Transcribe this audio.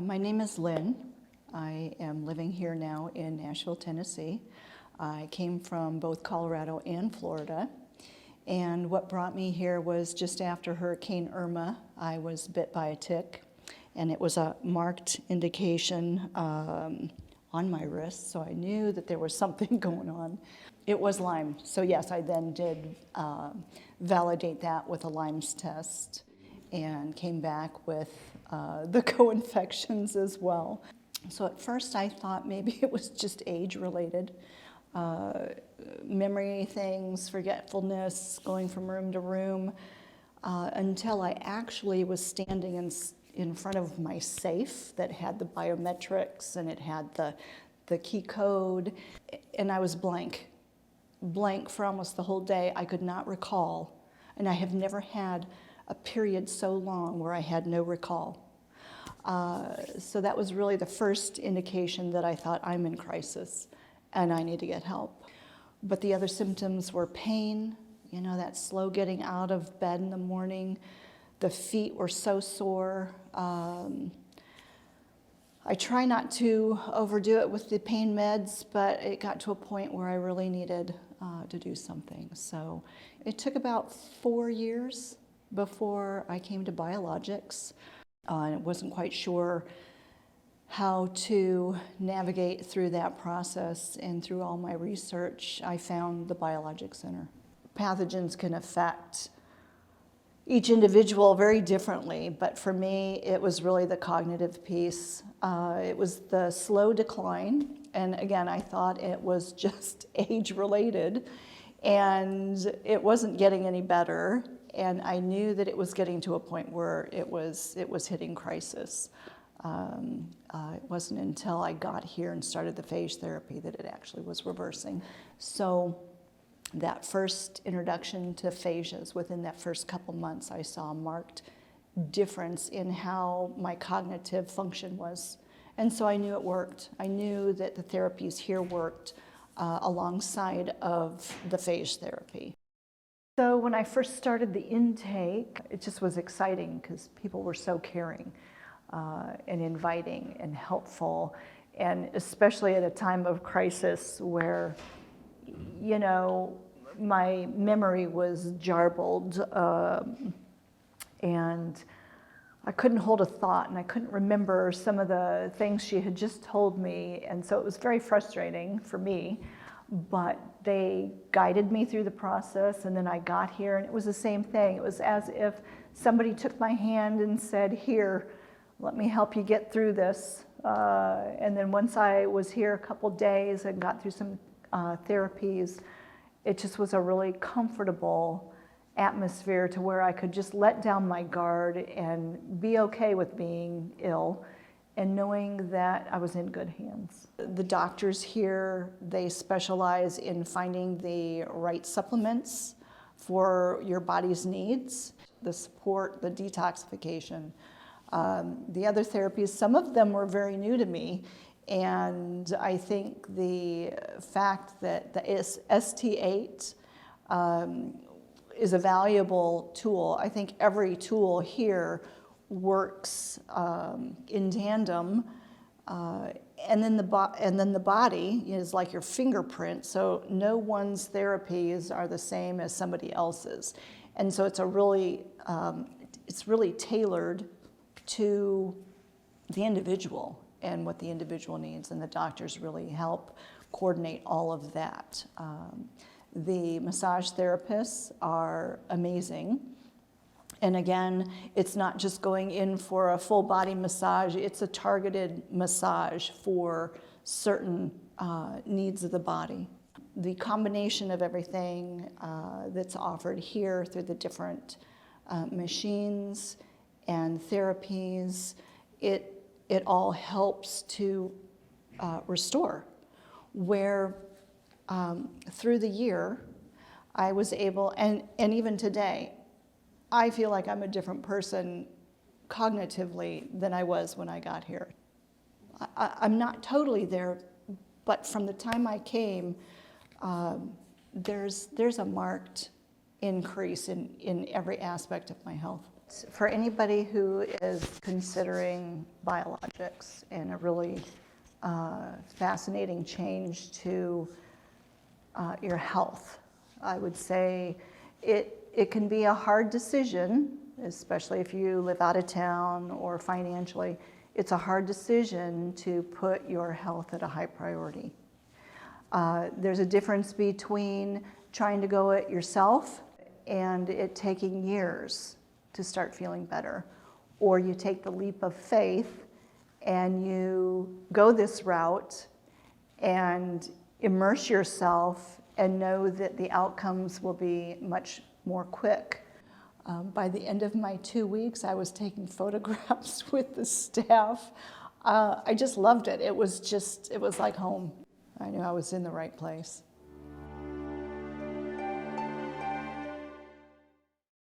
My name is Lynn. I am living here now in Nashville, Tennessee. I came from both Colorado and Florida. And what brought me here was just after Hurricane Irma, I was bit by a tick. And it was a marked indication on my wrist, so I knew that there was something going on. It was Lyme. So yes, I then did validate that with a Lyme's test and came back with the co-infections as well. So at first I thought maybe it was just age-related. Memory things, forgetfulness, going from room to room, until I actually was standing in front of my safe that had the biometrics and it had the key code, and I was blank for almost the whole day. I could not recall, and I have never had a period so long where I had no recall. So that was really the first indication that I thought, I'm in crisis and I need to get help. But the other symptoms were pain, you know, that slow getting out of bed in the morning. The feet were so sore. I try not to overdo it with the pain meds, but it got to a point where I really needed to do something. So it took about 4 years before I came to Biologix. And I wasn't quite sure how to navigate through that process, and through all my research, I found the Biologix Center. Pathogens can affect each individual very differently, but for me, it was really the cognitive piece. It was the slow decline, and again, I thought it was just age-related, and it wasn't getting any better, and I knew that it was getting to a point where it was hitting crisis. It wasn't until I got here and started the phage therapy that it actually was reversing. So that first introduction to phages, within that first couple months, I saw a marked difference in how my cognitive function was. And so I knew it worked. I knew that the therapies here worked alongside of the phage therapy. So when I first started the intake, it just was exciting because people were so caring and inviting and helpful, and especially at a time of crisis where, you know, my memory was jarbled and I couldn't hold a thought, and I couldn't remember some of the things she had just told me, and so it was very frustrating for me. But they guided me through the process, and then I got here, and it was the same thing. It was as if somebody took my hand and said, here, let me help you get through this. And then once I was here a couple days and got through some therapies, it just was a really comfortable atmosphere to where I could just let down my guard and be okay with being ill, and knowing that I was in good hands. The doctors here, they specialize in finding the right supplements for your body's needs, the support, the detoxification. The other therapies, some of them were very new to me, and I think the fact that the ST8 is a valuable tool. I think every tool here works in tandem, and then the body is like your fingerprint, so no one's therapies are the same as somebody else's, and so it's really tailored to the individual and what the individual needs, and the doctors really help coordinate all of that. The massage therapists are amazing. And again, it's not just going in for a full body massage, it's a targeted massage for certain needs of the body. The combination of everything that's offered here through the different machines and therapies, it all helps to restore. Where through the year, I was able, and even today, I feel like I'm a different person cognitively than I was when I got here. I'm not totally there, but from the time I came, there's a marked increase in every aspect of my health. For anybody who is considering biologics and a really fascinating change to your health, I would say it can be a hard decision, especially if you live out of town or financially. It's a hard decision to put your health at a high priority. There's a difference between trying to go it yourself and it taking years to start feeling better. Or you take the leap of faith and you go this route and immerse yourself and know that the outcomes will be much more quick. By the end of my 2 weeks, I was taking photographs with the staff. I just loved it. It was like home. I knew I was in the right place.